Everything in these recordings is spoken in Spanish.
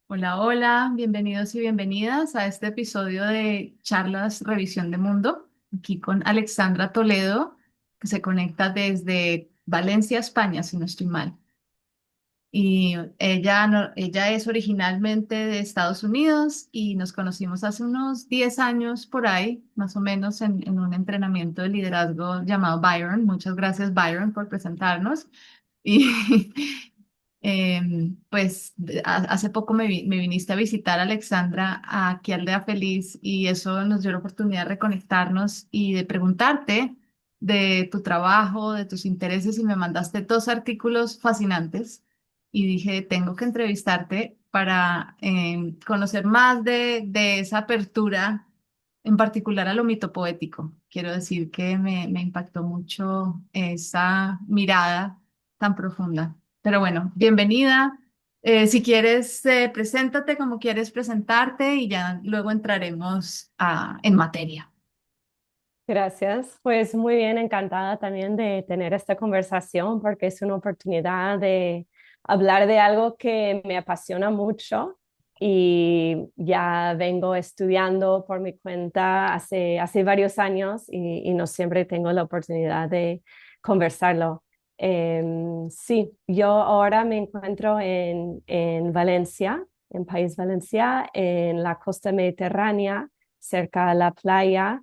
Hola, hola, bienvenidos y bienvenidas a este episodio de Charlas Revisión de Mundo, aquí con Alexandra Toledo, que se conecta desde Valencia, España, si no estoy mal. Y ella, ella es originalmente de Estados Unidos y nos conocimos hace unos 10 años por ahí, más o menos, en un entrenamiento de liderazgo llamado Byron. Muchas gracias, Byron, por presentarnos. Y hace poco me viniste a visitar, Alexandra, aquí a Aldea Feliz, y eso nos dio la oportunidad de reconectarnos y de preguntarte de tu trabajo, de tus intereses, y me mandaste dos artículos fascinantes y dije, tengo que entrevistarte para conocer más de esa apertura, en particular a lo mitopoético. Quiero decir que me impactó mucho esa mirada tan profunda. Pero bueno, bienvenida. Si quieres, preséntate como quieres presentarte y ya luego entraremos en materia. Gracias. Pues muy bien, encantada también de tener esta conversación porque es una oportunidad de hablar de algo que me apasiona mucho y ya vengo estudiando por mi cuenta hace varios años y no siempre tengo la oportunidad de conversarlo. Sí, yo ahora me encuentro en Valencia, en País Valencia, en la costa mediterránea, cerca de la playa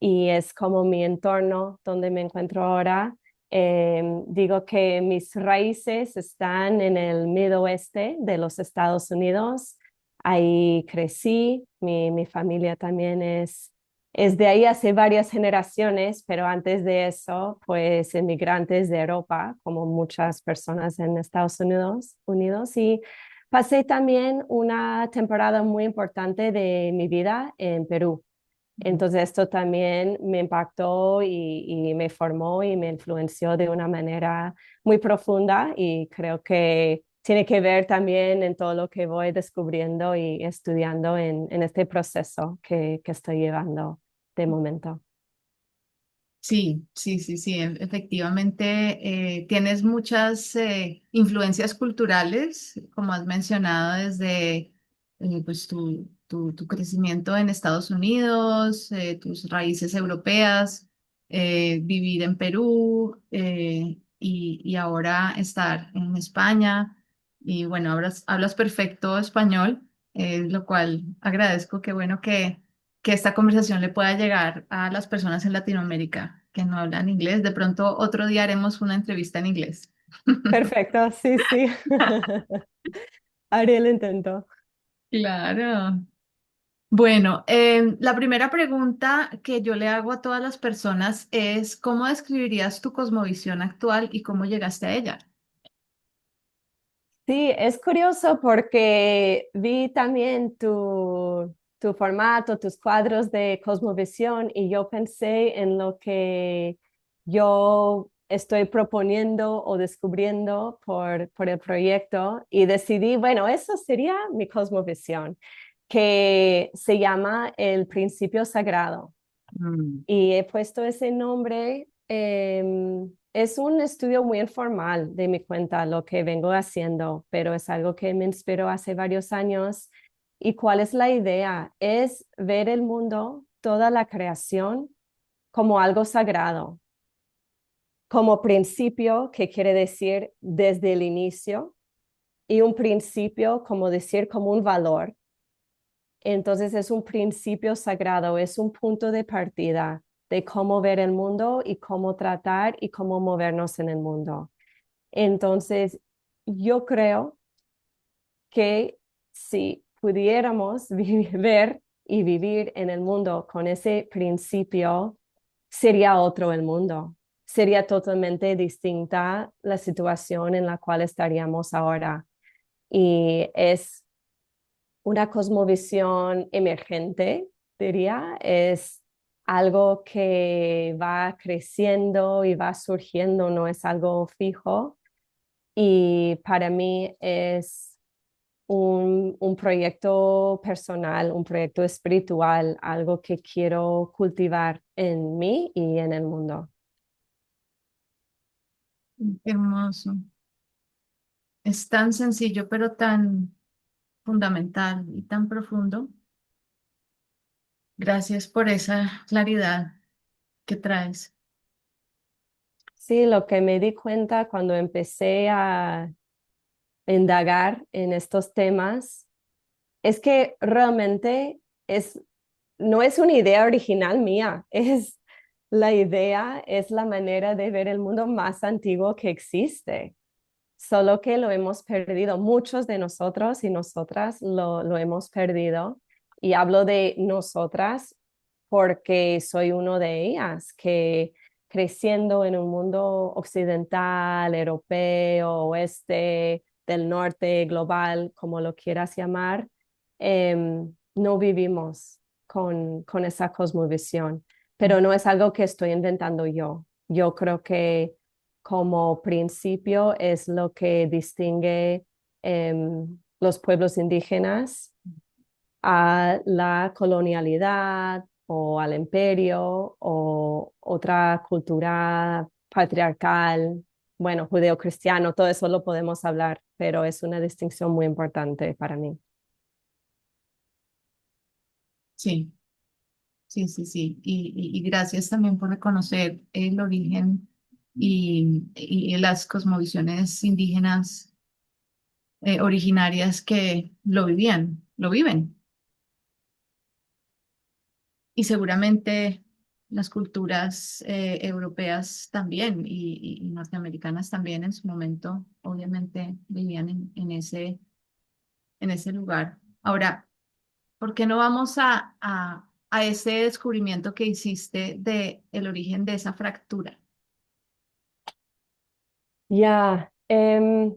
y es como mi entorno donde me encuentro ahora. Digo que mis raíces están en el Oeste de los Estados Unidos. Ahí crecí, mi familia también es de ahí hace varias generaciones, pero antes de eso, pues emigrantes de Europa, como muchas personas en Estados Unidos. Y pasé también una temporada muy importante de mi vida en Perú. Entonces esto también me impactó y me formó y me influenció de una manera muy profunda y creo que tiene que ver también en todo lo que voy descubriendo y estudiando en este proceso que estoy llevando de momento. Sí, sí, sí, sí, efectivamente tienes muchas influencias culturales, como has mencionado, desde pues tu crecimiento en Estados Unidos, tus raíces europeas, vivir en Perú y ahora estar en España. Y bueno, hablas perfecto español, lo cual agradezco. Qué bueno que esta conversación le pueda llegar a las personas en Latinoamérica que no hablan inglés. De pronto otro día haremos una entrevista en inglés. Perfecto, sí, sí. Haré el intento. Claro. Bueno, la primera pregunta que yo le hago a todas las personas es, ¿cómo describirías tu cosmovisión actual y cómo llegaste a ella? Sí, es curioso porque vi también tu formato, tus cuadros de cosmovisión y yo pensé en lo que yo estoy proponiendo o descubriendo por el proyecto y decidí, bueno, eso sería mi cosmovisión, que se llama el principio sagrado. Mm. Y he puesto ese nombre. Es un estudio muy informal de mi cuenta, lo que vengo haciendo, pero es algo que me inspiró hace varios años. ¿Y cuál es la idea? Es ver el mundo, toda la creación, como algo sagrado, como principio, que quiere decir desde el inicio, y un principio, como decir, como un valor. Entonces es un principio sagrado, es un punto de partida de cómo ver el mundo y cómo tratar y cómo movernos en el mundo. Entonces, yo creo que si pudiéramos ver y vivir en el mundo con ese principio, sería otro el mundo. Sería totalmente distinta la situación en la cual estaríamos ahora. Y es una cosmovisión emergente, diría, es algo que va creciendo y va surgiendo, no es algo fijo. Y para mí es un proyecto personal, un proyecto espiritual, algo que quiero cultivar en mí y en el mundo. Qué hermoso. Es tan sencillo, pero tan, fundamental y tan profundo. Gracias por esa claridad que traes. Sí, lo que me di cuenta cuando empecé a indagar en estos temas es que realmente es, no es una idea original mía, es la idea, es la manera de ver el mundo más antiguo que existe, solo que lo hemos perdido. Muchos de nosotros y nosotras lo hemos perdido. Y hablo de nosotras porque soy uno de ellas, que creciendo en un mundo occidental, europeo, oeste, del norte, global, como lo quieras llamar, no vivimos con esa cosmovisión. Pero no es algo que estoy inventando yo. Yo creo que como principio es lo que distingue los pueblos indígenas a la colonialidad o al imperio o otra cultura patriarcal, bueno, judeocristiano, todo eso lo podemos hablar, pero es una distinción muy importante para mí. Sí, sí, sí, sí. Y gracias también por reconocer el origen y las cosmovisiones indígenas originarias que lo vivían, lo viven. Y seguramente las culturas europeas también y norteamericanas también en su momento, obviamente, vivían en ese lugar. Ahora, ¿por qué no vamos a ese descubrimiento que hiciste de el origen de esa fractura? Ya, yo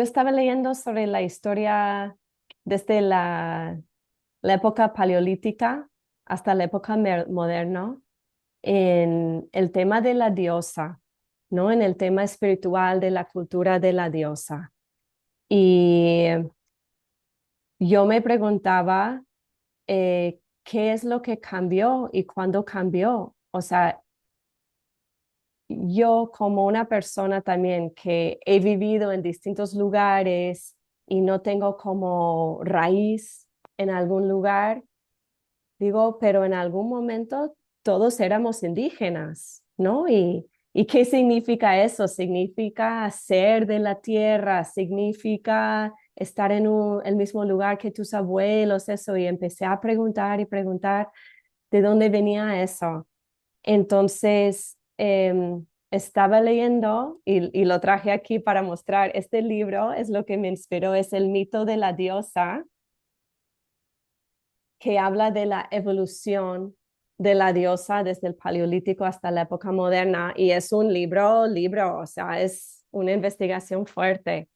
estaba leyendo sobre la historia desde la época paleolítica hasta la época moderna en el tema de la diosa, ¿no? En el tema espiritual de la cultura de la diosa. Y yo me preguntaba qué es lo que cambió y cuándo cambió. O sea, yo como una persona también que he vivido en distintos lugares y no tengo como raíz en algún lugar, digo, pero en algún momento todos éramos indígenas, ¿no? ¿Y qué significa eso? Significa ser de la tierra, significa estar en el mismo lugar que tus abuelos, eso. Y empecé a preguntar y preguntar de dónde venía eso. Entonces, estaba leyendo y lo traje aquí para mostrar. Este libro es lo que me inspiró, es El mito de la diosa que habla de la evolución de la diosa desde el Paleolítico hasta la época moderna y es un libro, o sea, es una investigación fuerte.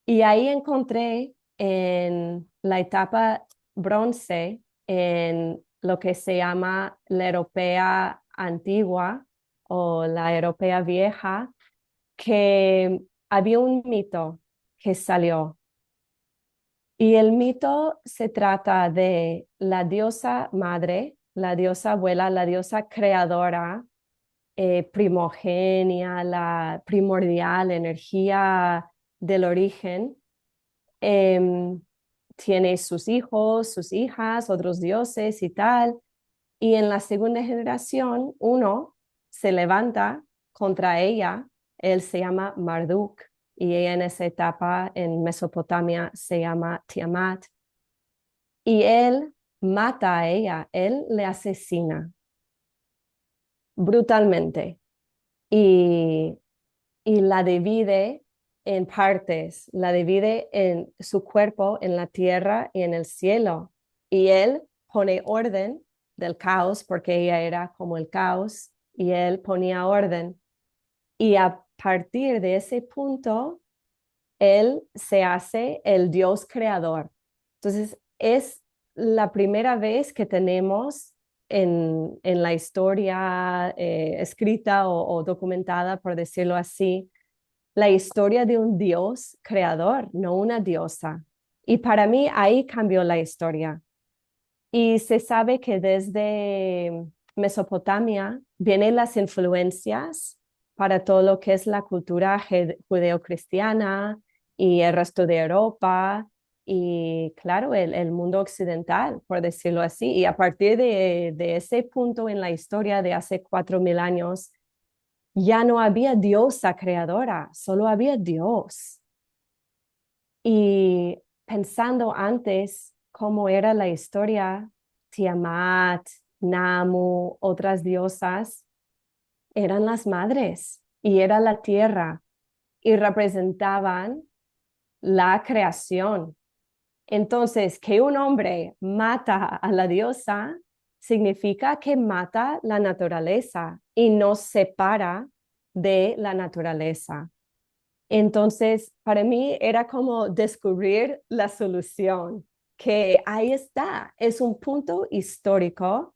Y ahí encontré en la etapa bronce, en lo que se llama la europea antigua o la europea vieja, que había un mito que salió y el mito se trata de la diosa madre, la diosa abuela, la diosa creadora, primogenia, la primordial energía del origen. Em, Tiene sus hijos, sus hijas, otros dioses y tal. Y en la segunda generación, uno se levanta contra ella, él se llama Marduk, y ella en esa etapa en Mesopotamia se llama Tiamat, y él mata a ella, él le asesina brutalmente y, y la divide en partes, la divide en su cuerpo, en la tierra y en el cielo, y él pone orden del caos porque ella era como el caos y él ponía orden. Y a partir de ese punto, él se hace el Dios creador. Entonces, es la primera vez que tenemos en la historia escrita o documentada, por decirlo así, la historia de un Dios creador, no una diosa. Y para mí ahí cambió la historia. Y se sabe que desde Mesopotamia vienen las influencias para todo lo que es la cultura judeocristiana y el resto de Europa y claro, el mundo occidental, por decirlo así. Y a partir de ese punto en la historia de hace 4000 años, ya no había diosa creadora, solo había Dios. Y pensando antes cómo era la historia, Tiamat, Namu, otras diosas, eran las madres y era la tierra y representaban la creación. Entonces, que un hombre mata a la diosa significa que mata la naturaleza y nos separa de la naturaleza. Entonces, para mí era como descubrir la solución, que ahí está, es un punto histórico.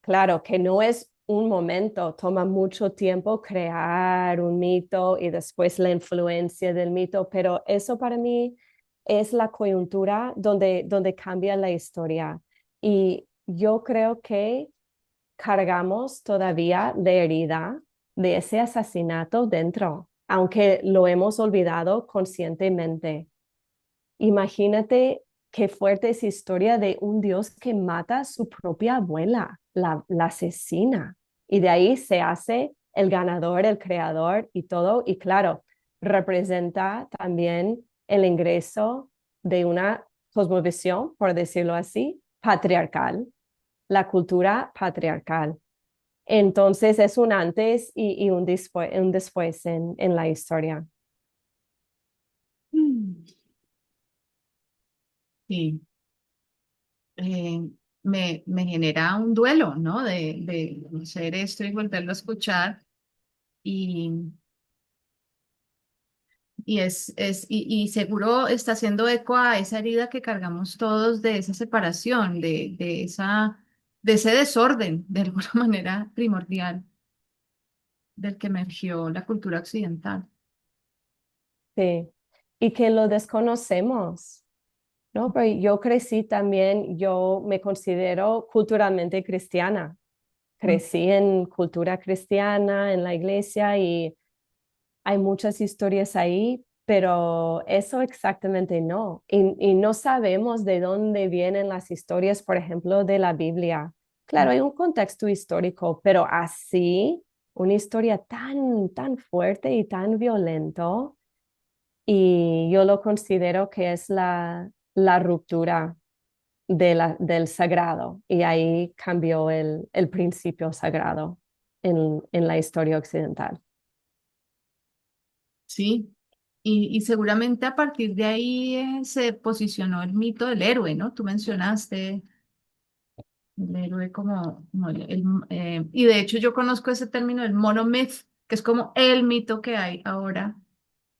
Claro, que no es un momento, toma mucho tiempo crear un mito y después la influencia del mito, pero eso para mí es la coyuntura donde cambia la historia. Y yo creo que cargamos todavía la herida de ese asesinato dentro, aunque lo hemos olvidado conscientemente. Imagínate qué fuerte es historia de un Dios que mata a su propia abuela, la asesina. Y de ahí se hace el ganador, el creador y todo. Y claro, representa también el ingreso de una cosmovisión, por decirlo así, patriarcal, la cultura patriarcal. Entonces es un antes y un después en la historia. Mm. Sí, me genera un duelo, ¿no? De conocer esto y volverlo a escuchar. Y, y seguro está haciendo eco a esa herida que cargamos todos de esa separación, de ese desorden, de alguna manera primordial, del que emergió la cultura occidental. Sí. Y que lo desconocemos. ¿No? Pero yo crecí también, yo me considero culturalmente cristiana. Mm. Crecí en cultura cristiana, en la iglesia y hay muchas historias ahí, pero eso exactamente no. Y no sabemos de dónde vienen las historias, por ejemplo, de la Biblia. Claro, hay un contexto histórico, pero así, una historia tan fuerte y tan violento y yo lo considero que es la ruptura del sagrado y ahí cambió el principio sagrado en la historia occidental. Sí, y seguramente a partir de ahí se posicionó el mito del héroe, ¿no? Tú mencionaste el héroe como y de hecho yo conozco ese término, el monomyth, que es como el mito que hay ahora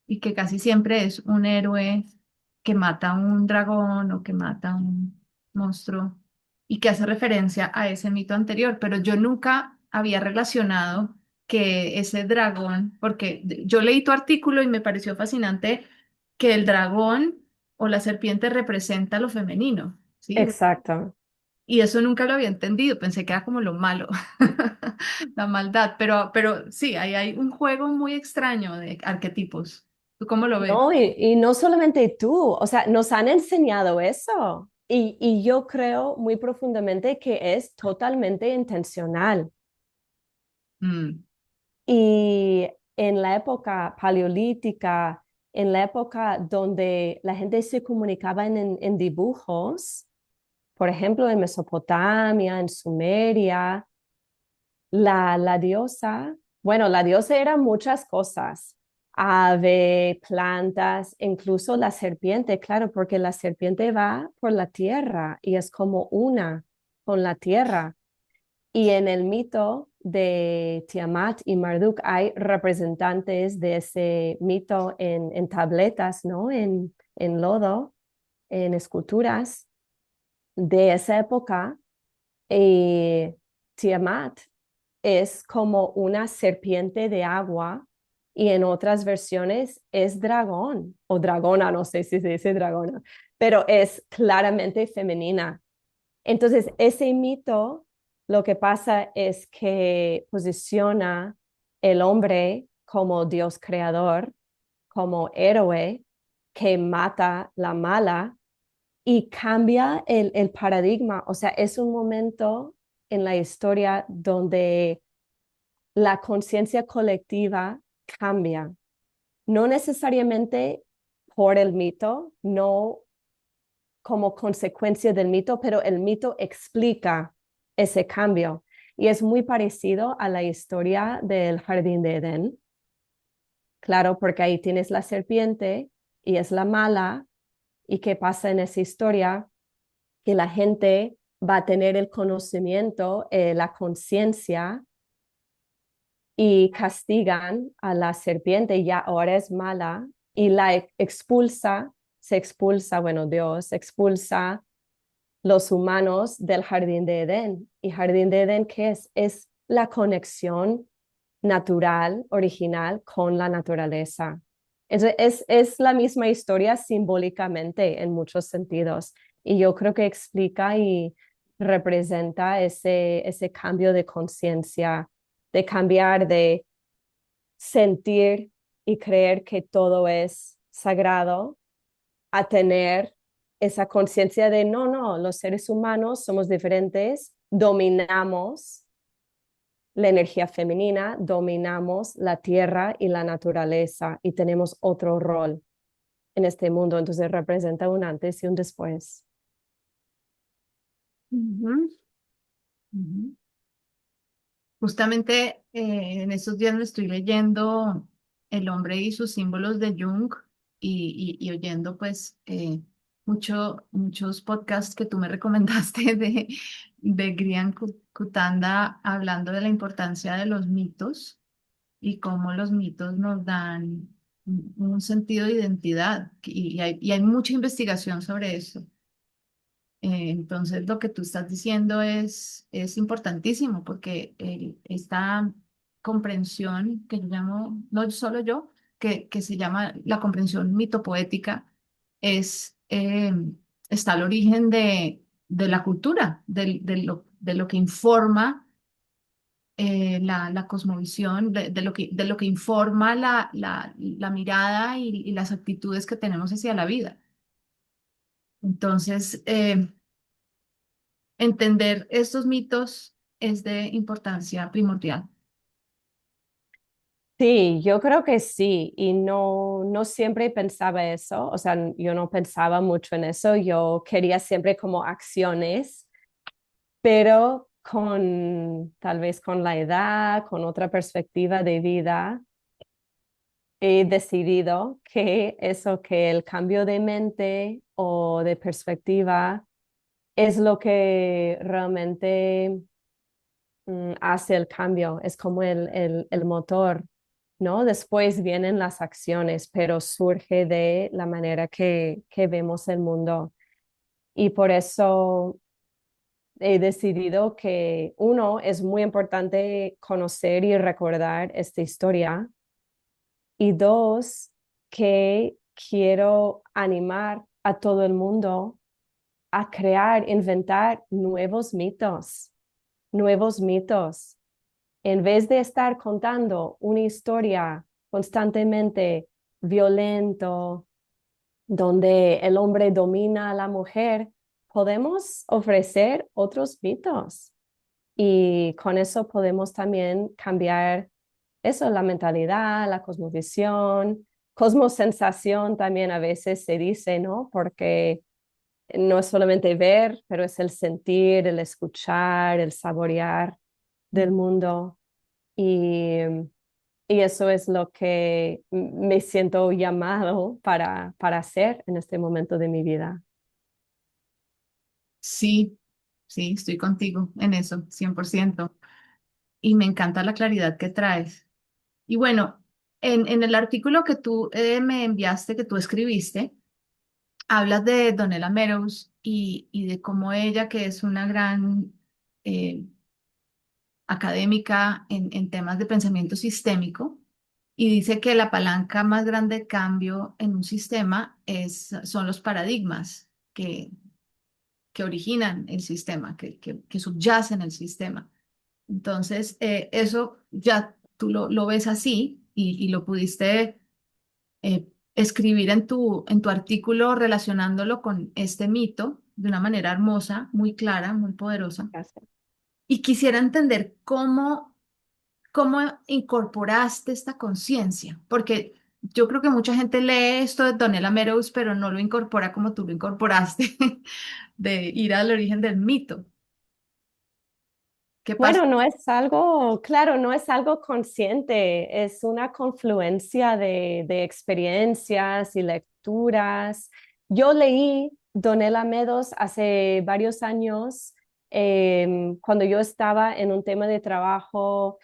y que casi siempre es un héroe que mata a un dragón o que mata a un monstruo y que hace referencia a ese mito anterior, pero yo nunca había relacionado que ese dragón, porque yo leí tu artículo y me pareció fascinante que el dragón o la serpiente representa lo femenino, ¿sí? Exacto. Y eso nunca lo había entendido, pensé que era como lo malo, la maldad, pero sí, ahí hay un juego muy extraño de arquetipos. ¿Tú cómo lo ves? No, y no solamente tú, o sea, nos han enseñado eso y yo creo muy profundamente que es totalmente intencional. Mm, Y en la época paleolítica, en la época donde la gente se comunicaba en dibujos, por ejemplo, en Mesopotamia, en Sumeria, la diosa, bueno, la diosa era muchas cosas, ave, plantas, incluso la serpiente, claro, porque la serpiente va por la tierra y es como una con la tierra. Y en el mito de Tiamat y Marduk hay representantes de ese mito en tabletas, ¿no? En lodo, en esculturas de esa época. Y Tiamat es como una serpiente de agua y en otras versiones es dragón o dragona, no sé si se dice dragona, pero es claramente femenina. Entonces, ese mito, lo que pasa es que posiciona el hombre como Dios creador, como héroe, que mata la mala y cambia el paradigma. O sea, es un momento en la historia donde la conciencia colectiva cambia, no necesariamente por el mito, no como consecuencia del mito, pero el mito explica ese cambio. Y es muy parecido a la historia del jardín de Edén. Claro, porque ahí tienes la serpiente y es la mala. ¿Y qué pasa en esa historia? Que la gente va a tener el conocimiento, la conciencia y castigan a la serpiente, y ya ahora es mala, y la expulsa, se expulsa, bueno, Dios expulsa los humanos del jardín de Edén. ¿Y jardín de Edén qué es? Es la conexión natural, original con la naturaleza. Es la misma historia simbólicamente en muchos sentidos. Y yo creo que explica y representa ese cambio de conciencia, de cambiar de sentir y creer que todo es sagrado a tener esa conciencia de no, no, los seres humanos somos diferentes, dominamos la energía femenina, dominamos la tierra y la naturaleza y tenemos otro rol en este mundo. Entonces representa un antes y un después. Ujú, ujú. Justamente en estos días me estoy leyendo El hombre y sus símbolos de Jung y oyendo pues muchos podcasts que tú me recomendaste de Grian Kutanda hablando de la importancia de los mitos y cómo los mitos nos dan un sentido de identidad y hay mucha investigación sobre eso. Entonces, lo que tú estás diciendo es importantísimo porque esta comprensión que yo llamo, no solo yo, que se llama la comprensión mitopoética, es, está al origen de la cultura, de lo que informa la cosmovisión, de lo que informa la mirada y las actitudes que tenemos hacia la vida. Entonces, entender estos mitos es de importancia primordial. Sí, yo creo que sí, y no, no siempre pensaba eso, o sea, yo no pensaba mucho en eso, yo quería siempre como acciones, pero con tal vez con la edad, con otra perspectiva de vida, he decidido que eso, que el cambio de mente o de perspectiva es lo que realmente hace el cambio, es como el motor, ¿no? Después vienen las acciones, pero surge de la manera que vemos el mundo. Y por eso he decidido que uno, es muy importante conocer y recordar esta historia, y dos, que quiero animar a todo el mundo a crear, inventar nuevos mitos. En vez de estar contando una historia constantemente violento, donde el hombre domina a la mujer, podemos ofrecer otros mitos. Y con eso podemos también cambiar eso, la mentalidad, la cosmovisión, cosmosensación también a veces se dice, ¿no? Porque no es solamente ver, pero es el sentir, el escuchar, el saborear del mundo. Y, y eso es lo que me siento llamado para hacer en este momento de mi vida. Sí, sí, estoy contigo en eso, 100%. Y me encanta la claridad que traes. Y bueno, en el artículo que tú me enviaste, que tú escribiste, hablas de Donella Meadows y de cómo ella, que es una gran eh, académica en temas de pensamiento sistémico, y dice que la palanca más grande de cambio en un sistema son los paradigmas que originan el sistema, que subyacen el sistema. Entonces, eso ya tú lo ves así y lo pudiste escribir en tu artículo relacionándolo con este mito de una manera hermosa, muy clara, muy poderosa. Gracias. Y quisiera entender cómo incorporaste esta conciencia, porque yo creo que mucha gente lee esto de Donella Meadows, pero no lo incorpora como tú lo incorporaste, de ir al origen del mito. ¿Qué pasa? Bueno, no es algo, claro, no es algo consciente, es una confluencia de experiencias y lecturas. Yo leí Donella Meadows hace varios años, cuando yo estaba en un tema de trabajo,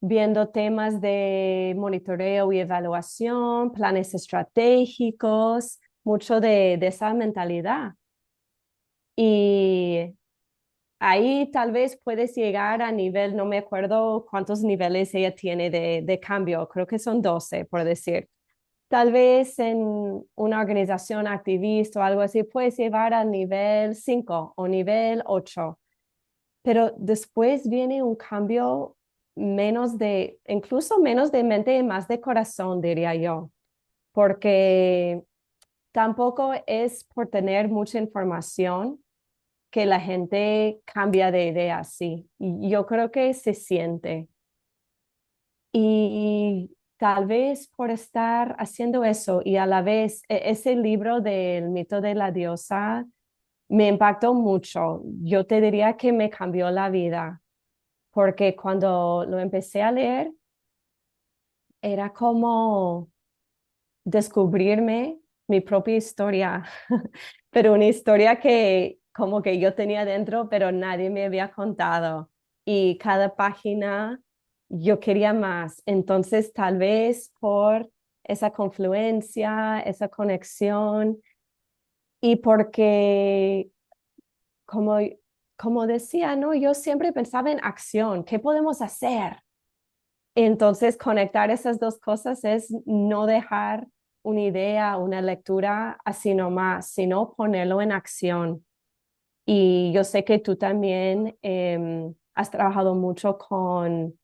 viendo temas de monitoreo y evaluación, planes estratégicos, mucho de esa mentalidad. Y ahí tal vez puedes llegar a nivel, no me acuerdo cuántos niveles ella tiene de cambio, creo que son 12, por decir. Tal vez en una organización activista o algo así puedes llevar al nivel 5 o nivel 8, pero después viene un cambio menos de, incluso menos de mente y más de corazón, diría yo, porque tampoco es por tener mucha información que la gente cambia de idea así. Y yo creo que se siente. Y tal vez por estar haciendo eso y a la vez ese libro del mito de la diosa me impactó mucho. Yo te diría que me cambió la vida, porque cuando lo empecé a leer era como descubrirme mi propia historia, pero una historia que como que yo tenía dentro, pero nadie me había contado. Y cada página yo quería más. Entonces, tal vez por esa confluencia, esa conexión y porque, como, como decía, ¿no? Yo siempre pensaba en acción, ¿qué podemos hacer? Entonces, conectar esas dos cosas es no dejar una idea, una lectura así nomás, sino ponerlo en acción. Y yo sé que tú también has trabajado mucho con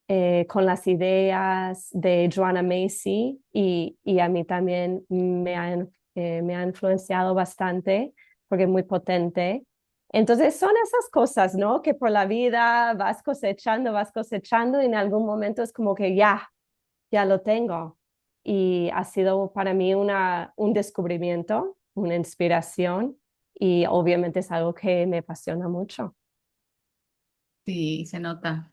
las ideas de Joanna Macy y a mí también me ha influenciado bastante porque es muy potente. Entonces son esas cosas, ¿no? Que por la vida vas cosechando y en algún momento es como que ya lo tengo. Y ha sido para mí un descubrimiento, una inspiración y obviamente es algo que me apasiona mucho. Sí, se nota.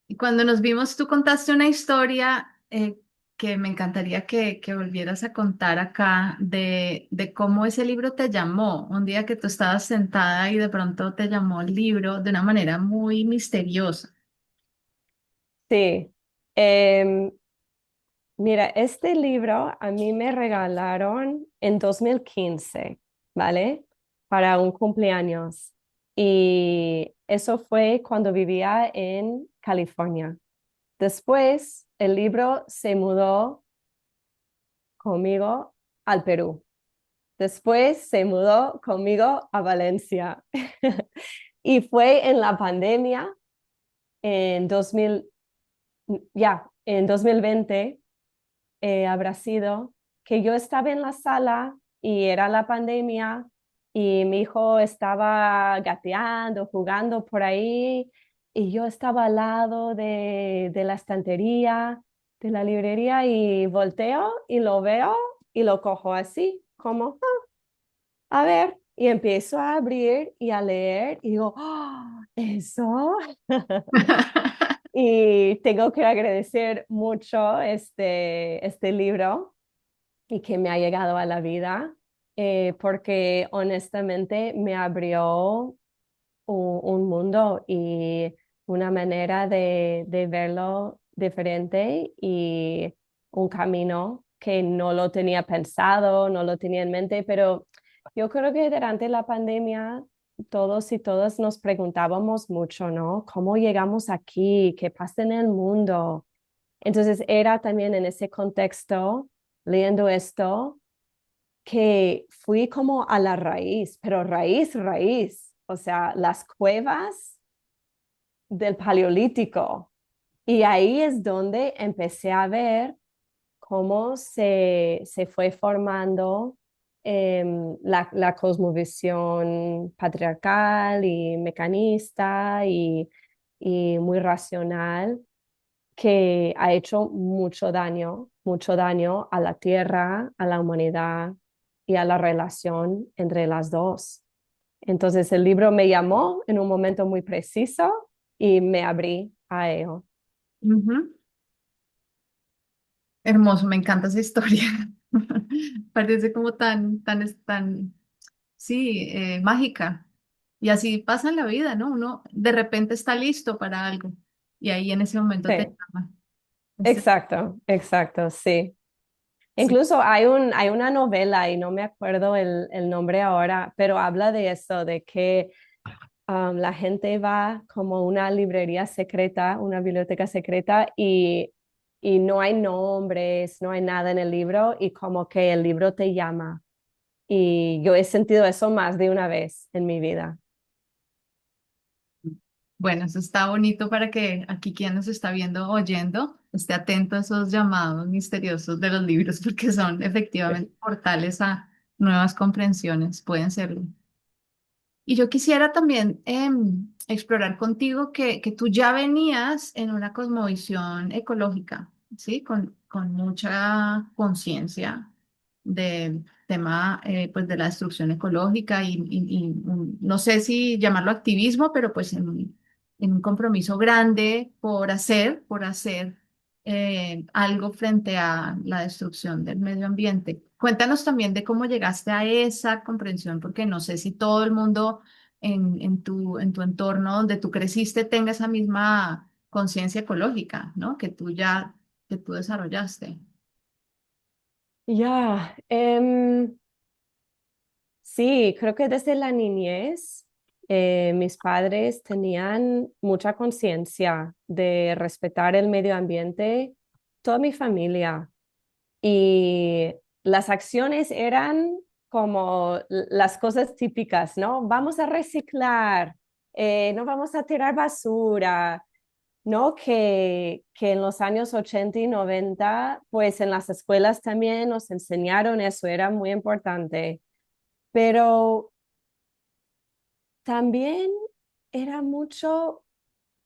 Y cuando nos vimos, tú contaste una historia que me encantaría que volvieras a contar acá de cómo ese libro te llamó. Un día que tú estabas sentada y de pronto te llamó el libro de una manera muy misteriosa. Sí. Em, Mira, este libro a mí me regalaron en 2015, ¿vale? Para un cumpleaños. Y eso fue cuando vivía en California. Después, el libro se mudó conmigo al Perú. Después se mudó conmigo a Valencia. Y fue en la pandemia, en 2000, en 2020 habrá sido que yo estaba en la sala y era la pandemia y mi hijo estaba gateando, jugando por ahí y yo estaba al lado de la estantería, de la librería y volteo y lo veo y lo cojo así, como, a ver, y empiezo a abrir y a leer y digo, "Ah, ¿eso?" Y tengo que agradecer mucho este libro y que me ha llegado a la vida, porque honestamente me abrió un mundo y una manera de verlo diferente y un camino que no lo tenía pensado, no lo tenía en mente, pero yo creo que durante la pandemia todos y todas nos preguntábamos mucho, ¿no? ¿Cómo llegamos aquí? ¿Qué pasa en el mundo? Entonces era también en ese contexto, leyendo esto, que fui como a la raíz, pero raíz, raíz, o sea, las cuevas del Paleolítico. Y ahí es donde empecé a ver cómo se fue formando la cosmovisión patriarcal y mecanista y muy racional que ha hecho mucho daño a la tierra, a la humanidad y a la relación entre las dos. Entonces el libro me llamó en un momento muy preciso y me abrí a ello. Ujú. Hermoso, me encanta esa historia. Parece como tan, sí, mágica. Y así pasa en la vida, ¿no? Uno de repente está listo para algo y ahí en ese momento te Sí, llama. Ese- exacto, exacto, sí. Sí. Incluso hay una novela y no me acuerdo el nombre ahora, pero habla de eso, de que la gente va como a una librería secreta, una biblioteca secreta y no hay nombres, no hay nada en el libro y como que el libro te llama. Y yo he sentido eso más de una vez en mi vida. Bueno, eso está bonito para que aquí quien nos está viendo, oyendo, esté atento a esos llamados misteriosos de los libros, porque son efectivamente portales a nuevas comprensiones, pueden serlo. Y yo quisiera también explorar contigo que tú ya venías en una cosmovisión ecológica, ¿sí? Con mucha conciencia del tema pues de la destrucción ecológica no sé si llamarlo activismo, pero pues en un compromiso grande por hacer algo frente a la destrucción del medio ambiente. Cuéntanos también de cómo llegaste a esa comprensión, porque no sé si todo el mundo en tu entorno donde tú creciste tenga esa misma conciencia ecológica, ¿no? Que tú desarrollaste. Ya, sí, creo que desde la niñez mis padres tenían mucha conciencia de respetar el medio ambiente, toda mi familia. Y las acciones eran como las cosas típicas, ¿no? Vamos a reciclar, no vamos a tirar basura, ¿no? Que en los años 80 y 90, pues en las escuelas también nos enseñaron eso, era muy importante, pero también era mucho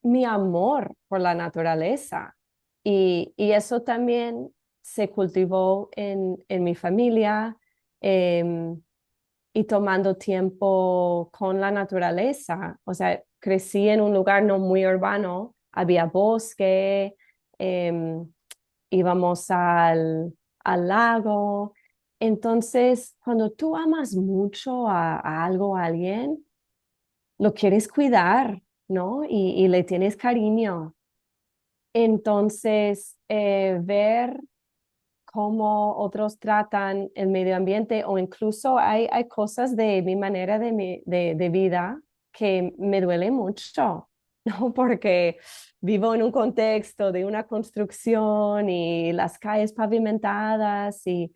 mi amor por la naturaleza y eso también se cultivó en mi familia em, y tomando tiempo con la naturaleza. O sea, crecí en un lugar no muy urbano, había bosque, em, íbamos al lago. Entonces, cuando tú amas mucho a algo, a alguien, lo quieres cuidar, ¿no? Y le tienes cariño. Entonces, ver cómo otros tratan el medio ambiente o incluso hay cosas de mi manera de vida que me duele mucho, ¿no? Porque vivo en un contexto de una construcción y las calles pavimentadas y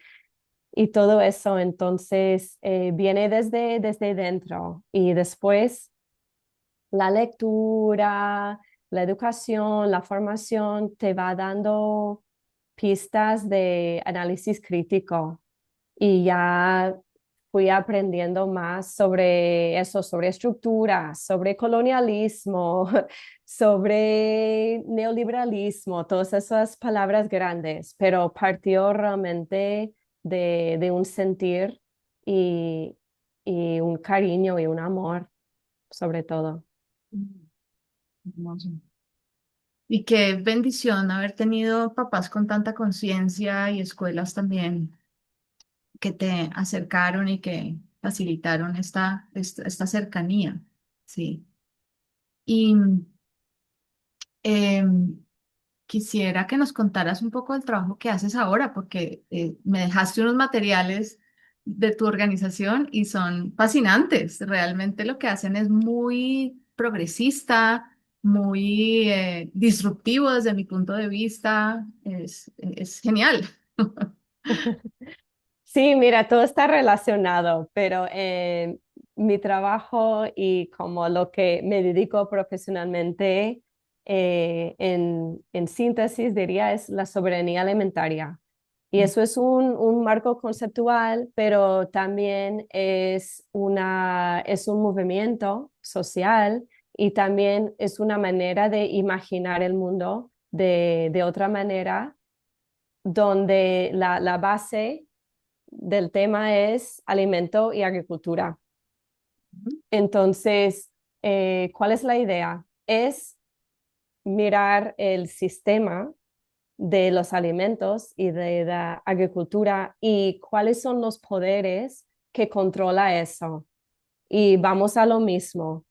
todo eso, entonces viene desde dentro y después la lectura, la educación, la formación te va dando pistas de análisis crítico y ya fui aprendiendo más sobre eso, sobre estructura, sobre colonialismo, sobre neoliberalismo, todas esas palabras grandes, pero partió realmente de un sentir y, y un cariño y un amor, sobre todo. Mm, hermoso. Y qué bendición haber tenido papás con tanta conciencia y escuelas también que te acercaron y que facilitaron esta cercanía, ¿sí? Y em, quisiera que nos contaras un poco del trabajo que haces ahora, porque me dejaste unos materiales de tu organización y son fascinantes. Realmente lo que hacen es muy progresista, muy disruptivo desde mi punto de vista. Es genial. Sí, mira, todo está relacionado, pero mi trabajo y como lo que me dedico profesionalmente, en síntesis diría, es la soberanía alimentaria. Y eso es un marco conceptual, pero también es un movimiento social y también es una manera de imaginar el mundo de otra manera, donde la base del tema es alimento y agricultura. Entonces, ¿cuál es la idea? Es mirar el sistema de los alimentos y de la agricultura y cuáles son los poderes que controla eso. Y vamos a lo mismo,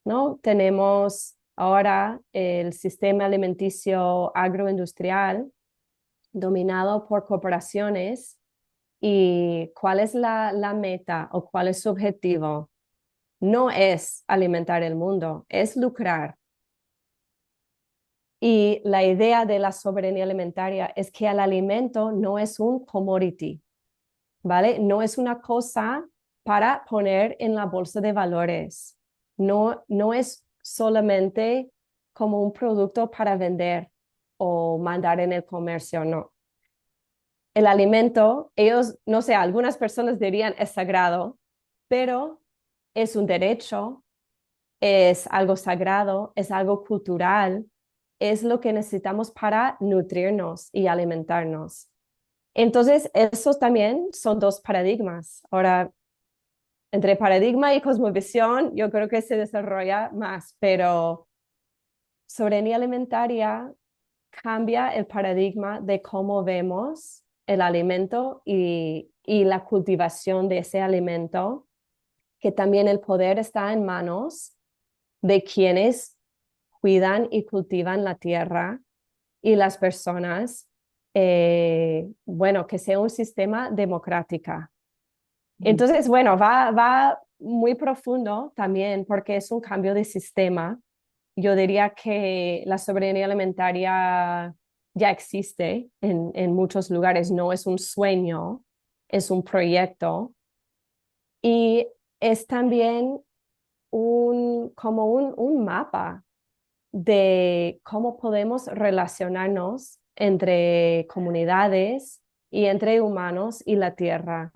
¿no? Tenemos ahora el sistema alimenticio agroindustrial dominado por corporaciones y cuál es la meta o cuál es su objetivo. No es alimentar el mundo, es lucrar. Y la idea de la soberanía alimentaria es que el alimento no es un commodity, ¿vale? No es una cosa para poner en la bolsa de valores. No, no es solamente como un producto para vender o mandar en el comercio, no. El alimento, ellos, no sé, algunas personas dirían es sagrado, pero es un derecho, es algo sagrado, es algo cultural, es lo que necesitamos para nutrirnos y alimentarnos. Entonces, esos también son dos paradigmas. Ahora, entre paradigma y cosmovisión, yo creo que se desarrolla más, pero soberanía alimentaria cambia el paradigma de cómo vemos el alimento y la cultivación de ese alimento, que también el poder está en manos de quienes cuidan y cultivan la tierra y las personas, bueno, que sea un sistema democrático. Entonces, bueno, va muy profundo también porque es un cambio de sistema. Yo diría que la soberanía alimentaria ya existe en muchos lugares, no es un sueño, es un proyecto y es también como un mapa de cómo podemos relacionarnos entre comunidades y entre humanos y la tierra,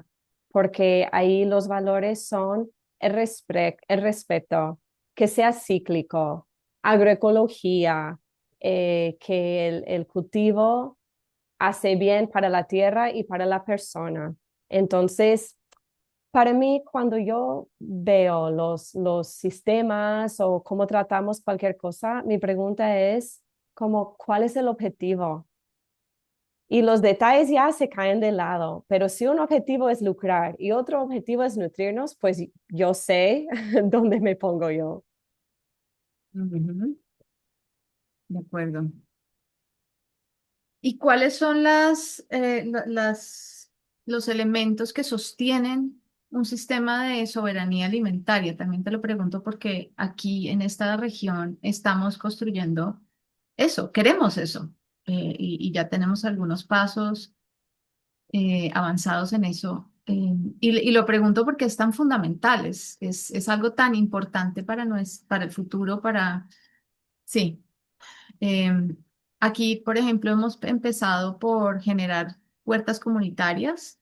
porque ahí los valores son el respeto, que sea cíclico, agroecología, que el cultivo hace bien para la tierra y para la persona. Entonces, para mí, cuando yo veo los sistemas o cómo tratamos cualquier cosa, mi pregunta es como, ¿cuál es el objetivo? Y los detalles ya se caen de lado, pero si un objetivo es lucrar y otro objetivo es nutrirnos, pues yo sé dónde me pongo yo. Ujú. De acuerdo. ¿Y cuáles son los elementos que sostienen un sistema de soberanía alimentaria? También te lo pregunto porque aquí en esta región estamos construyendo eso, queremos eso, y ya tenemos algunos pasos avanzados en eso. Y lo pregunto porque es tan fundamental, es algo tan importante para el futuro, sí. Em, Aquí, por ejemplo, hemos empezado por generar huertas comunitarias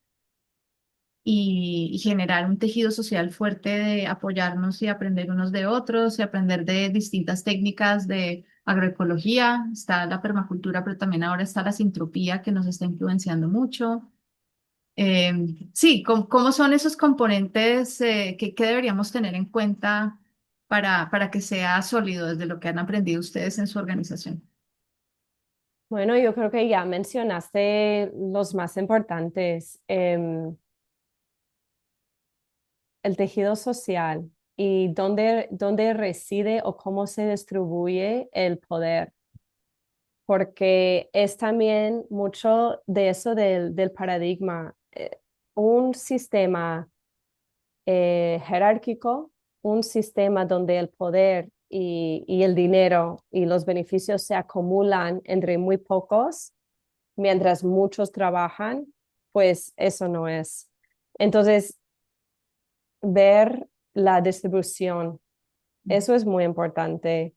y generar un tejido social fuerte de apoyarnos y aprender unos de otros y aprender de distintas técnicas de agroecología. Está la permacultura, pero también ahora está la sintropía que nos está influenciando mucho. Sí, ¿cómo son esos componentes que deberíamos tener en cuenta para que sea sólido desde lo que han aprendido ustedes en su organización? Bueno, yo creo que ya mencionaste los más importantes. El tejido social y dónde reside o cómo se distribuye el poder, porque es también mucho de eso del paradigma. Un sistema jerárquico, un sistema donde el poder y el dinero y los beneficios se acumulan entre muy pocos, mientras muchos trabajan, pues eso no es. Entonces, ver la distribución, eso es muy importante.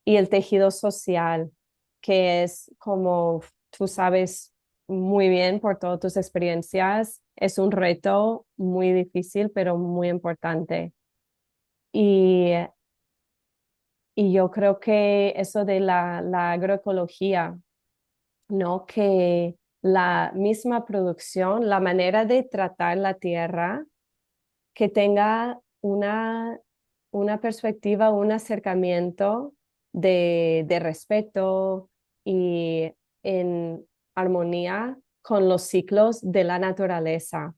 Y el tejido social, que es como tú sabes muy bien por todas tus experiencias. Es un reto muy difícil, pero muy importante. Y, y yo creo que eso de la agroecología, ¿no? Que la misma producción, la manera de tratar la tierra, que tenga una perspectiva, un acercamiento de respeto y en armonía con los ciclos de la naturaleza.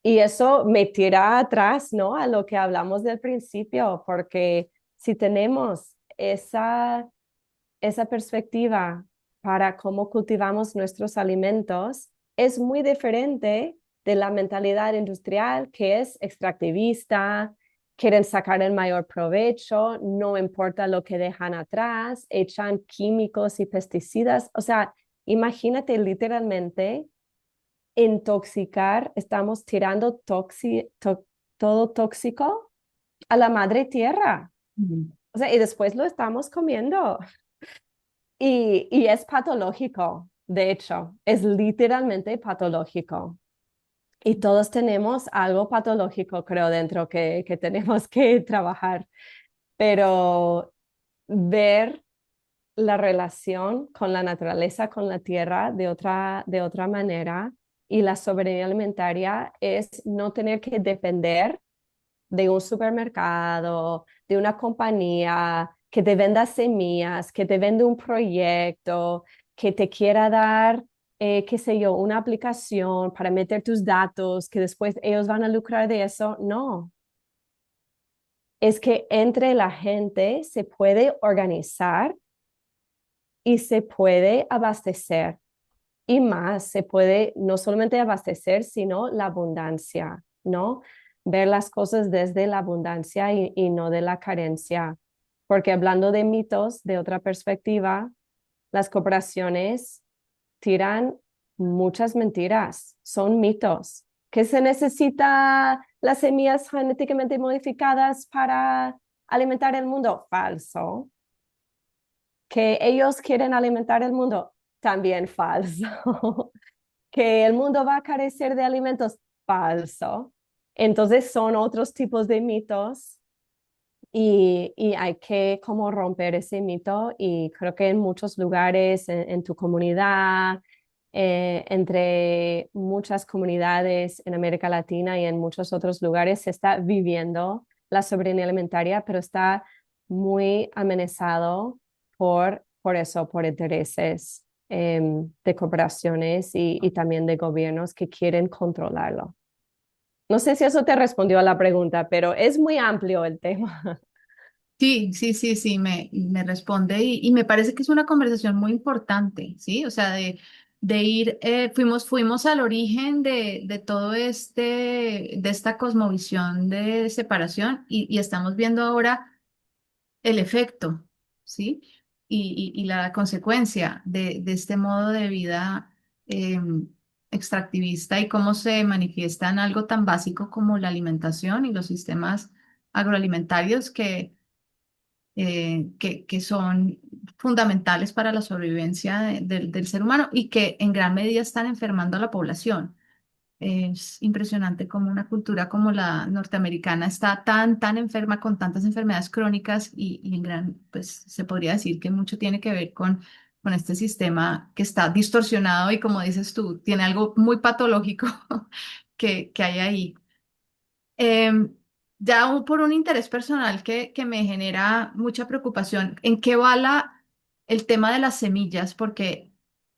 Y eso me tira atrás, ¿no? A lo que hablamos del principio, porque si tenemos esa perspectiva para cómo cultivamos nuestros alimentos, es muy diferente de la mentalidad industrial que es extractivista, quieren sacar el mayor provecho, no importa lo que dejan atrás, echan químicos y pesticidas. O sea, imagínate literalmente intoxicar, estamos tirando todo tóxico a la madre tierra. Ujú. O sea, y después lo estamos comiendo. Y es patológico, de hecho, es literalmente patológico. Y todos tenemos algo patológico, creo, dentro que tenemos que trabajar. Pero ver la relación con la naturaleza, con la tierra, de otra manera, y la soberanía alimentaria es no tener que depender de un supermercado, de una compañía que te venda semillas, que te vende un proyecto, que te quiera dar, qué sé yo, una aplicación para meter tus datos, que después ellos van a lucrar de eso. No, es que entre la gente se puede organizar y se puede abastecer. Y más, se puede no solamente abastecer, sino la abundancia, ¿no? Ver las cosas desde la abundancia y no de la carencia. Porque hablando de mitos, de otra perspectiva, las corporaciones tiran muchas mentiras, son mitos. ¿Que se necesita las semillas genéticamente modificadas para alimentar el mundo? Falso. ¿Que ellos quieren alimentar el mundo? También falso. ¿Que el mundo va a carecer de alimentos? Falso. Entonces son otros tipos de mitos y hay que como romper ese mito y creo que en muchos lugares, en tu comunidad, entre muchas comunidades en América Latina y en muchos otros lugares se está viviendo la soberanía alimentaria, pero está muy amenazado por eso, por intereses de corporaciones y también de gobiernos que quieren controlarlo. No sé si eso te respondió a la pregunta, pero es muy amplio el tema. Sí, sí, sí, sí, me responde y me parece que es una conversación muy importante, ¿sí? O sea, de ir, fuimos al origen de todo de esta cosmovisión de separación y estamos viendo ahora el efecto, ¿sí? Y la consecuencia de este modo de vida eh, extractivista y cómo se manifiesta en algo tan básico como la alimentación y los sistemas agroalimentarios que son fundamentales para la sobrevivencia del ser humano y que en gran medida están enfermando a la población. Es impresionante cómo una cultura como la norteamericana está tan enferma con tantas enfermedades crónicas y en gran, pues se podría decir que mucho tiene que ver con este sistema que está distorsionado y como dices tú, tiene algo muy patológico que hay ahí. Em, por un interés personal que me genera mucha preocupación, ¿en qué va el tema de las semillas? Porque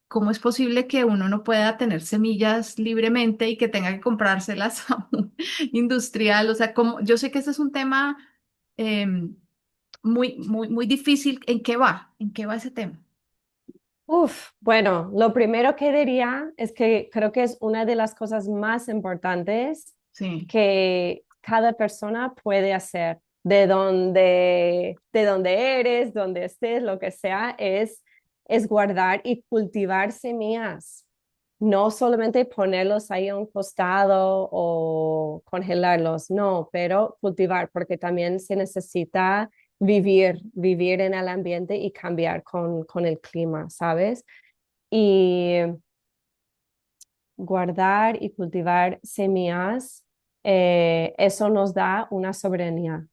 ¿cómo es posible que uno no pueda tener semillas libremente y que tenga que comprárselas a un industrial? O sea, yo sé que este es un tema em, muy difícil. ¿En qué va? ¿En qué va ese tema? Uf, bueno, lo primero que diría es que creo que es una de las cosas más importantes Sí. que cada persona puede hacer, de donde eres, donde estés, lo que sea, es guardar y cultivar semillas. No solamente ponerlos ahí a un costado o congelarlos, no, pero cultivar, porque también se necesita vivir en el ambiente y cambiar con el clima, ¿sabes? Y guardar y cultivar semillas, eso nos da una soberanía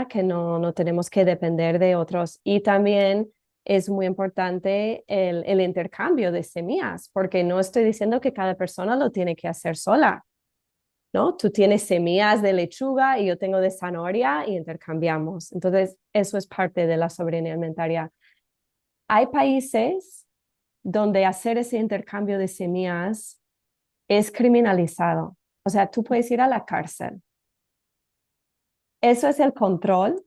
que no tenemos que depender de otros. Y también es muy importante el intercambio de semillas, porque no estoy diciendo que cada persona lo tiene que hacer sola, ¿no? Tú tienes semillas de lechuga y yo tengo de zanahoria y intercambiamos. Entonces, eso es parte de la soberanía alimentaria. Hay países donde hacer ese intercambio de semillas es criminalizado. O sea, tú puedes ir a la cárcel. Eso es el control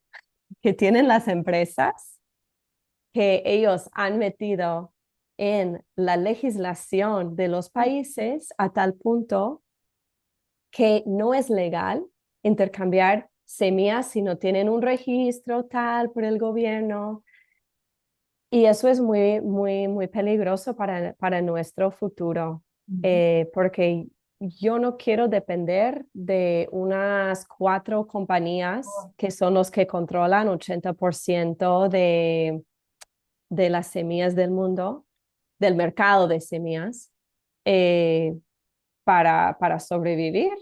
que tienen las empresas, que ellos han metido en la legislación de los países a tal punto que no es legal intercambiar semillas si no tienen un registro tal por el gobierno. Y eso es muy peligroso para nuestro futuro, Ujú. porque yo no quiero depender de unas 4 compañías que son los que controlan 80% de las semillas del mundo, del mercado de semillas, eh, para sobrevivir.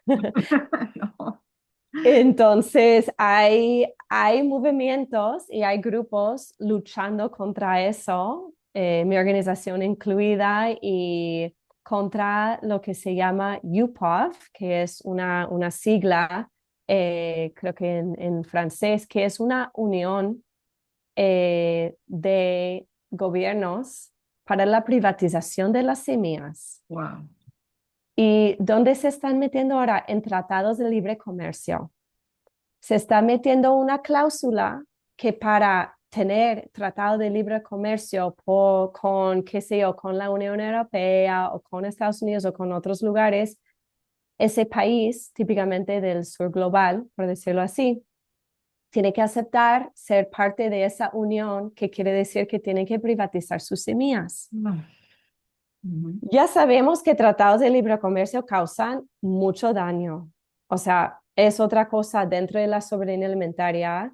No. Entonces, hay movimientos y hay grupos luchando contra eso, mi organización incluida, y contra lo que se llama UPOV, que es una sigla, creo que en francés, que es una unión de gobiernos para la privatización de las semillas. Wow. ¿Y dónde se están metiendo ahora? En tratados de libre comercio. Se está metiendo una cláusula que para tener tratado de libre comercio con, qué sé yo, con la Unión Europea o con Estados Unidos o con otros lugares, ese país, típicamente del sur global, por decirlo así, tiene que aceptar ser parte de esa unión, que quiere decir que tiene que privatizar sus semillas. No. Ujú. Ya sabemos que tratados de libre comercio causan mucho daño. O sea, es otra cosa dentro de la soberanía alimentaria,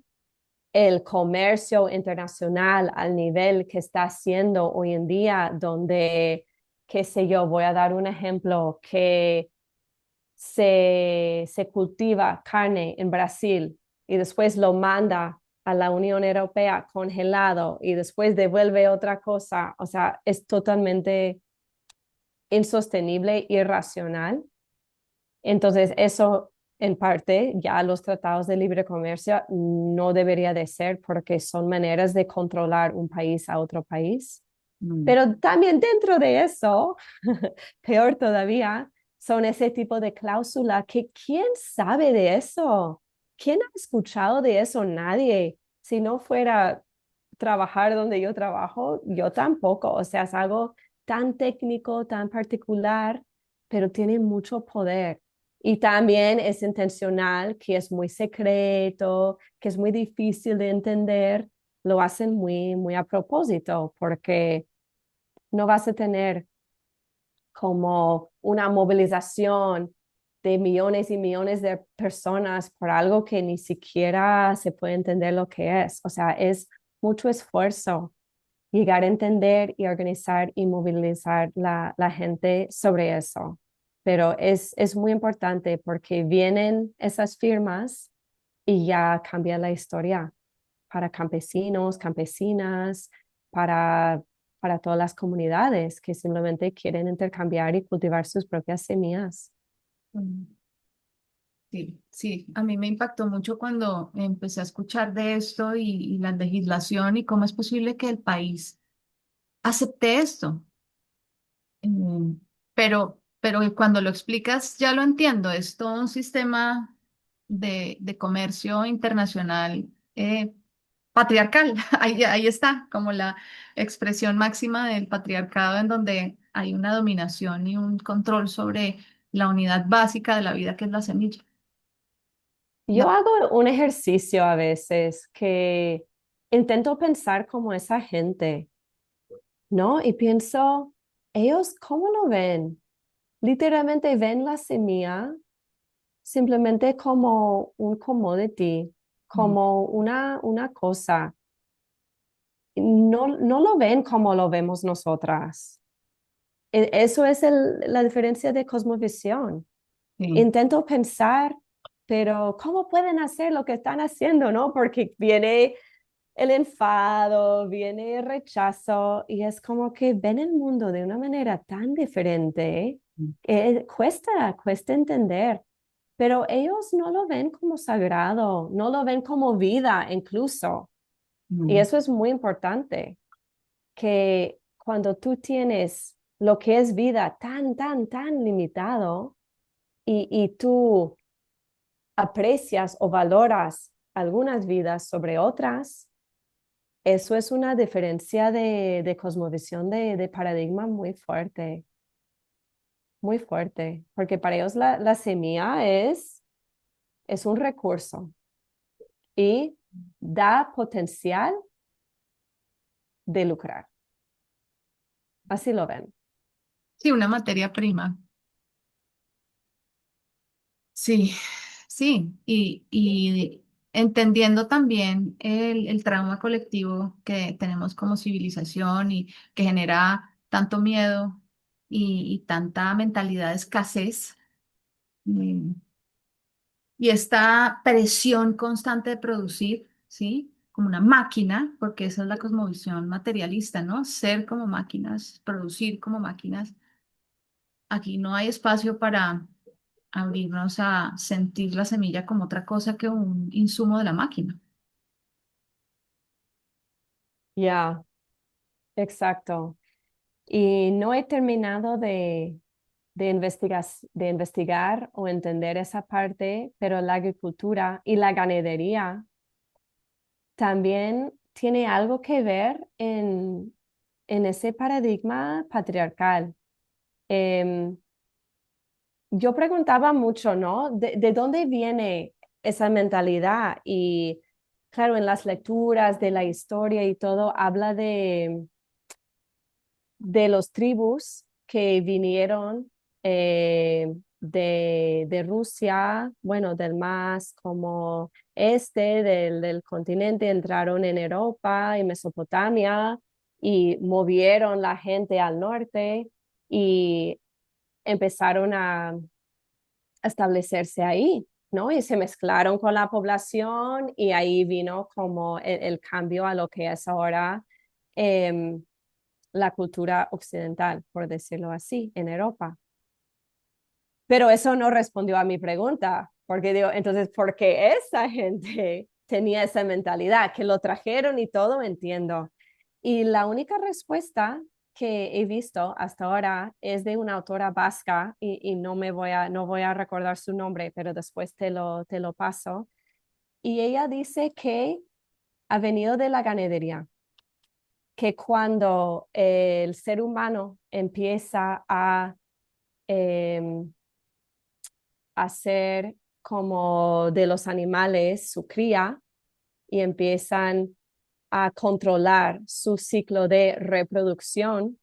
el comercio internacional al nivel que está haciendo hoy en día, donde, qué sé yo, voy a dar un ejemplo, que se cultiva carne en Brasil y después lo manda a la Unión Europea congelado y después devuelve otra cosa. O sea, es totalmente insostenible, irracional. Entonces, eso en parte ya los tratados de libre comercio no debería de ser, porque son maneras de controlar un país a otro país. Mm. Pero también dentro de eso, peor todavía, son ese tipo de cláusula que ¿quién sabe de eso? ¿Quién ha escuchado de eso? Nadie. Si no fuera trabajar donde yo trabajo, yo tampoco. O sea, es algo tan técnico, tan particular, pero tiene mucho poder. Y también es intencional, que es muy secreto, que es muy difícil de entender. Lo hacen muy a propósito, porque no vas a tener como una movilización de millones y millones de personas por algo que ni siquiera se puede entender lo que es. O sea, es mucho esfuerzo llegar a entender y organizar y movilizar la gente sobre eso. Pero es muy importante, porque vienen esas firmas y ya cambia la historia para campesinos, campesinas, para, para todas las comunidades que simplemente quieren intercambiar y cultivar sus propias semillas. Mm. Sí, sí, a mí me impactó mucho cuando empecé a escuchar de esto y la legislación y cómo es posible que el país acepte esto. Mm, pero cuando lo explicas ya lo entiendo, es todo un sistema de comercio internacional patriarcal. Ahí está, como la expresión máxima del patriarcado, en donde hay una dominación y un control sobre la unidad básica de la vida, que es la semilla. Yo La- hago un ejercicio a veces que intento pensar como esa gente, ¿no? Y pienso, ¿ellos cómo lo ven? Literalmente ven la semilla simplemente como un commodity, como una cosa. No lo ven como lo vemos nosotras. Eso es la diferencia de cosmovisión. Sí. Intento pensar, pero ¿cómo pueden hacer lo que están haciendo, no? Porque viene el enfado, viene el rechazo y es como que ven el mundo de una manera tan diferente que cuesta entender, pero ellos no lo ven como sagrado, no lo ven como vida incluso. Y Mm, eso es muy importante, que cuando tú tienes lo que es vida tan limitado y tú aprecias o valoras algunas vidas sobre otras, eso es una diferencia de cosmovisión, de paradigma muy fuerte, porque para ellos la semilla es un recurso y da potencial de lucrar. Así lo ven. sí, una materia prima. Sí, sí, y entendiendo también el trauma colectivo que tenemos como civilización y que genera tanto miedo y tanta mentalidad de escasez, mm, y esta presión constante de producir, ¿sí? Como una máquina, porque esa es la cosmovisión materialista, ¿no? Ser como máquinas, producir como máquinas. Aquí no hay espacio para abrirnos a sentir la semilla como otra cosa que un insumo de la máquina. Ya, exacto. Y no he terminado de investigar o entender esa parte, pero la agricultura y la ganadería también tiene algo que ver en ese paradigma patriarcal. Em, yo preguntaba mucho, ¿no? De dónde viene esa mentalidad? Y claro, en las lecturas de la historia y todo, habla de los tribus que vinieron de Rusia, bueno, del más como del continente, entraron en Europa y Mesopotamia y movieron la gente al norte y empezaron a establecerse ahí, ¿no? Y se mezclaron con la población y ahí vino como el cambio a lo que es ahora eh, la cultura occidental, por decirlo así, en Europa. Pero eso no respondió a mi pregunta, porque digo, entonces, ¿por qué esa gente tenía esa mentalidad? Que lo trajeron y todo, entiendo. Y la única respuesta que he visto hasta ahora es de una autora vasca y no voy a recordar su nombre, pero después te lo paso. Y ella dice que ha venido de la ganadería, que cuando el ser humano empieza a em, hacer como de los animales su cría y empiezan a controlar su ciclo de reproducción,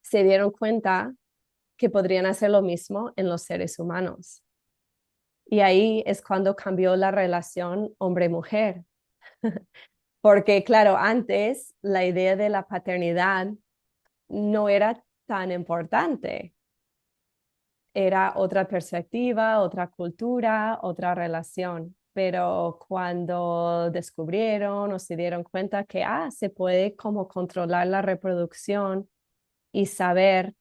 se dieron cuenta que podrían hacer lo mismo en los seres humanos. Y ahí es cuando cambió la relación hombre-mujer. Porque claro, antes la idea de la paternidad no era tan importante. Era otra perspectiva, otra cultura, otra relación. Pero cuando descubrieron o se dieron cuenta que se puede como controlar la reproducción y saber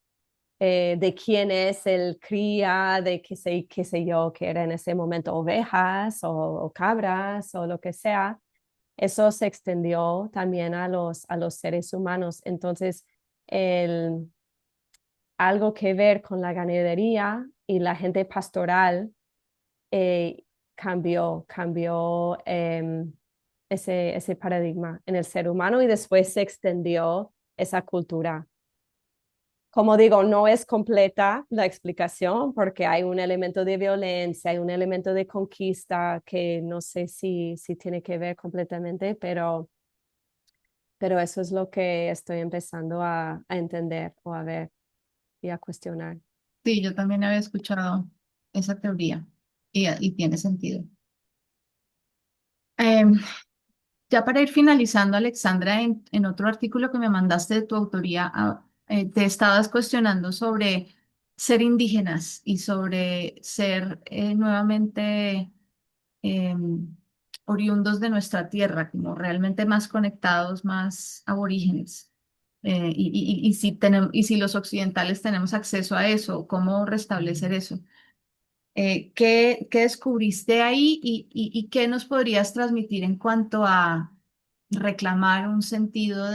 de quién es el cría, de qué sé yo, que era en ese momento ovejas o cabras o lo que sea, eso se extendió también a los seres humanos. Entonces, el, algo que ver con la ganadería y la gente pastoral eh, cambió ese paradigma en el ser humano y después se extendió esa cultura. Como digo, no es completa la explicación porque hay un elemento de violencia, hay un elemento de conquista que no sé si tiene que ver completamente, pero eso es lo que estoy empezando a entender o a ver y a cuestionar. Sí, yo también había escuchado esa teoría y tiene sentido. Em, ya para ir finalizando, Alexandra, en otro artículo que me mandaste de tu autoría, te estabas cuestionando sobre ser indígenas y sobre ser nuevamente em, oriundos de nuestra tierra, como realmente más conectados, más aborígenes. Y si tenemos, y si los occidentales tenemos acceso a eso, ¿cómo restablecer eso? ¿Qué descubriste ahí y qué nos podrías transmitir en cuanto a reclamar un sentido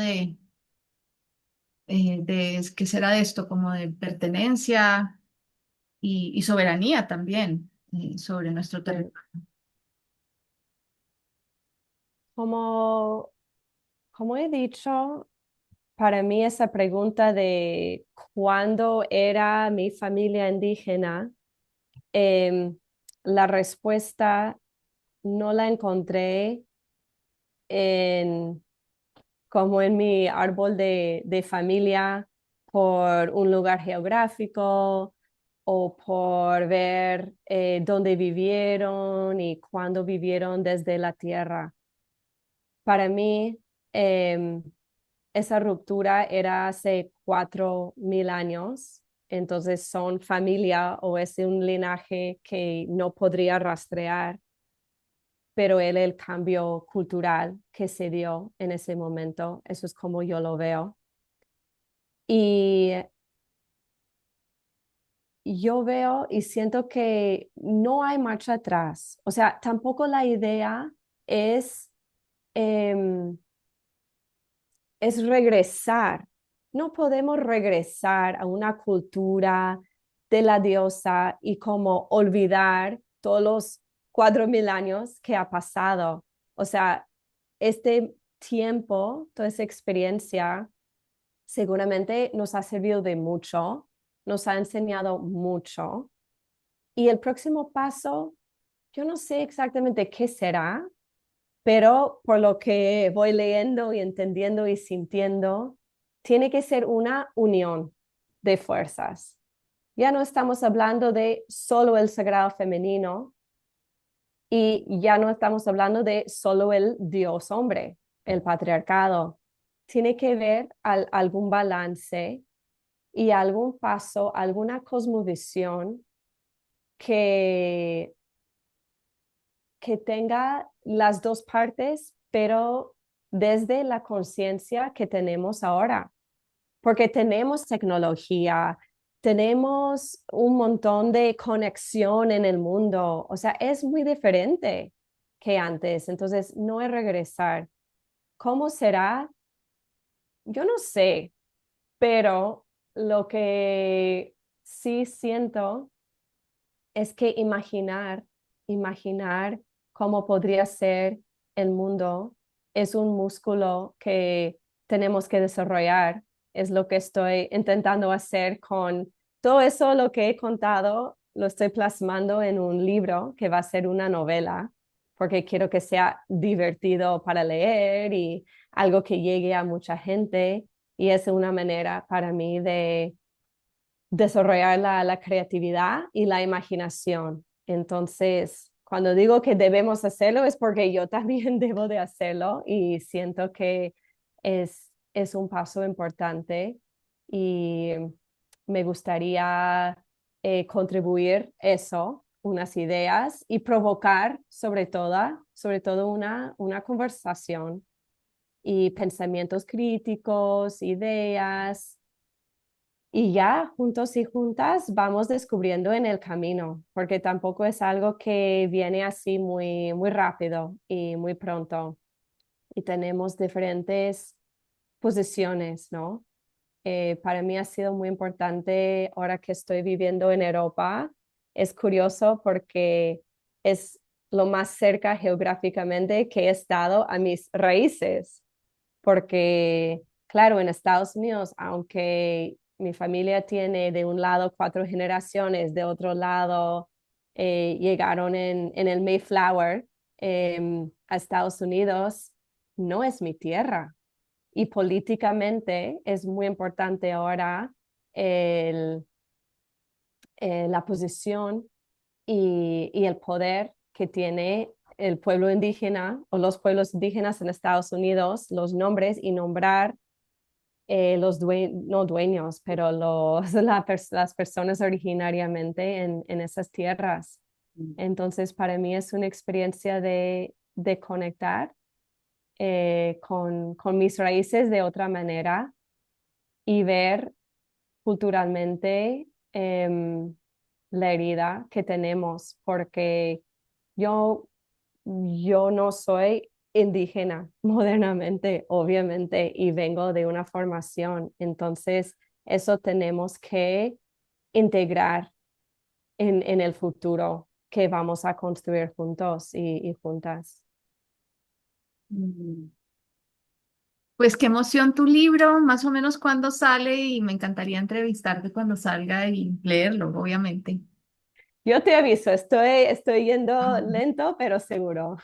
¿qué será de esto? Como de pertenencia y soberanía también sobre nuestro Eh, territorio. Como, como he dicho, para mí esa pregunta de cuándo era mi familia indígena, em, la respuesta no la encontré en, como en mi árbol de familia por un lugar geográfico o por ver dónde vivieron y cuándo vivieron desde la tierra. Para mí, em, esa ruptura era hace 4.000 años, entonces son familia o es un linaje que no podría rastrear, pero el cambio cultural que se dio en ese momento, eso es como yo lo veo. Y yo veo y siento que no hay marcha atrás, o sea, tampoco la idea es... em, es regresar. No podemos regresar a una cultura de la diosa y como olvidar todos los 4.000 años que ha pasado. O sea, este tiempo, toda esa experiencia, seguramente nos ha servido de mucho, nos ha enseñado mucho. Y el próximo paso, yo no sé exactamente qué será, pero por lo que voy leyendo y entendiendo y sintiendo, tiene que ser una unión de fuerzas. Ya no estamos hablando de solo el sagrado femenino y ya no estamos hablando de solo el dios hombre, el patriarcado. Tiene que ver algún balance y algún paso, alguna cosmovisión que que tenga las dos partes, pero desde la conciencia que tenemos ahora, porque tenemos tecnología, tenemos un montón de conexión en el mundo, o sea, es muy diferente que antes, entonces no es regresar. ¿Cómo será? Yo no sé, pero lo que sí siento es que imaginar cómo podría ser el mundo es un músculo que tenemos que desarrollar. Es lo que estoy intentando hacer con todo eso, lo que he contado, lo estoy plasmando en un libro que va a ser una novela, porque quiero que sea divertido para leer y algo que llegue a mucha gente. Y es una manera para mí de desarrollar la creatividad y la imaginación. Entonces, cuando digo que debemos hacerlo es porque yo también debo de hacerlo y siento que es un paso importante y me gustaría contribuir eso, unas ideas y provocar sobre todo una conversación y pensamientos críticos, ideas y ya juntos y juntas vamos descubriendo en el camino, porque tampoco es algo que viene así muy, muy rápido y muy pronto. Y tenemos diferentes posiciones, ¿no? Para mí ha sido muy importante ahora que estoy viviendo en Europa. Es curioso porque es lo más cerca geográficamente que he estado a mis raíces porque, claro, en Estados Unidos, aunque mi familia tiene de un lado 4 generaciones, de otro lado llegaron en el Mayflower a Estados Unidos, no es mi tierra. Y políticamente es muy importante ahora el, la posición y el poder que tiene el pueblo indígena o los pueblos indígenas en Estados Unidos, los nombres y nombrar no dueños, pero las personas originariamente en esas tierras. Entonces, para mí es una experiencia de conectar con mis raíces de otra manera y ver culturalmente la herida que tenemos, porque yo, yo no soy indígena modernamente, obviamente, y vengo de una formación. Entonces, eso tenemos que integrar en el futuro que vamos a construir juntos y juntas. Mm. Pues qué emoción tu libro, más o menos cuándo sale y me encantaría entrevistarte cuando salga y leerlo, obviamente. Yo te aviso, estoy yendo lento, pero seguro.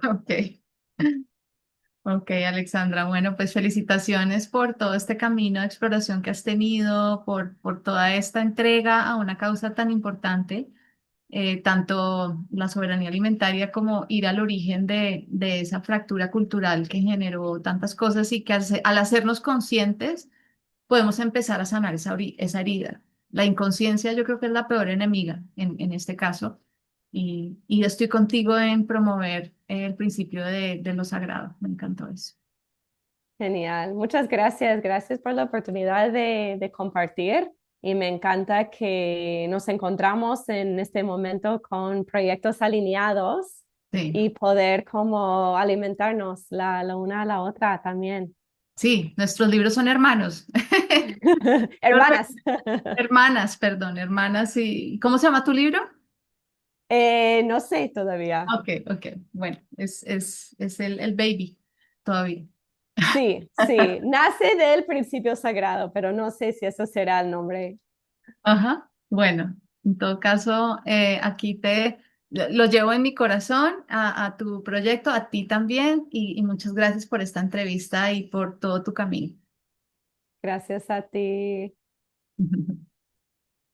Ok. Ok, Alexandra. Bueno, pues felicitaciones por todo este camino de exploración que has tenido, por toda esta entrega a una causa tan importante, tanto la soberanía alimentaria como ir al origen de esa fractura cultural que generó tantas cosas y que al hacernos conscientes podemos empezar a sanar esa herida. La inconsciencia yo creo que es la peor enemiga en este caso y estoy contigo en promover el principio de lo sagrado. Me encantó eso. Genial, muchas gracias. Gracias por la oportunidad de compartir y me encanta que nos encontramos en este momento con proyectos alineados Sí, y poder como alimentarnos la una a la otra también. sí, nuestros libros son hermanos. Hermanas. Hermanas, perdón, hermanas y ¿cómo se llama tu libro? No sé todavía. Ok, ok, bueno, es el baby todavía. Sí, sí, nace del principio sagrado, pero no sé si eso será el nombre. Ajá, bueno, en todo caso, aquí lo llevo en mi corazón a tu proyecto, a ti también, y muchas gracias por esta entrevista y por todo tu camino. Gracias a ti.